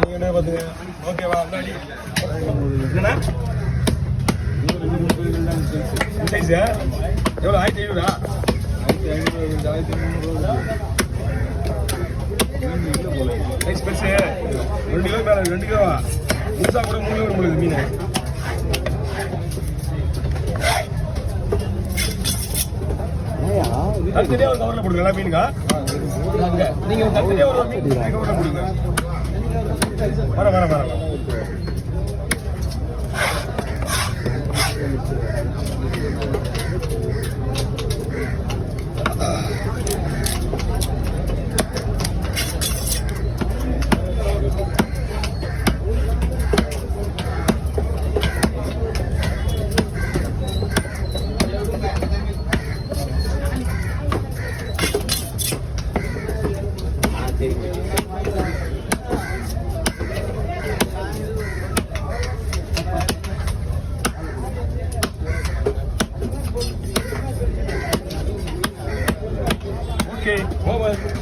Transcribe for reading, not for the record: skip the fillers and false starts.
நீங்க என்ன பாத்துங்க ஓகேவா அந்தாடி என்னண்ணா சைஸ் எவ்வளோ 1500 சைஸ் பெருசு 2 கிலோ மேலே 2 கிலோவா முழுசா கூட 3 கிலோ முடியுது மீன் தனித்தனியா ஒரு கவர்ல போடுங்க மீனுக்கா நீங்க தனித்தனியா ஒரு மீன் கவர்ல போடுங்க வர Okay, over.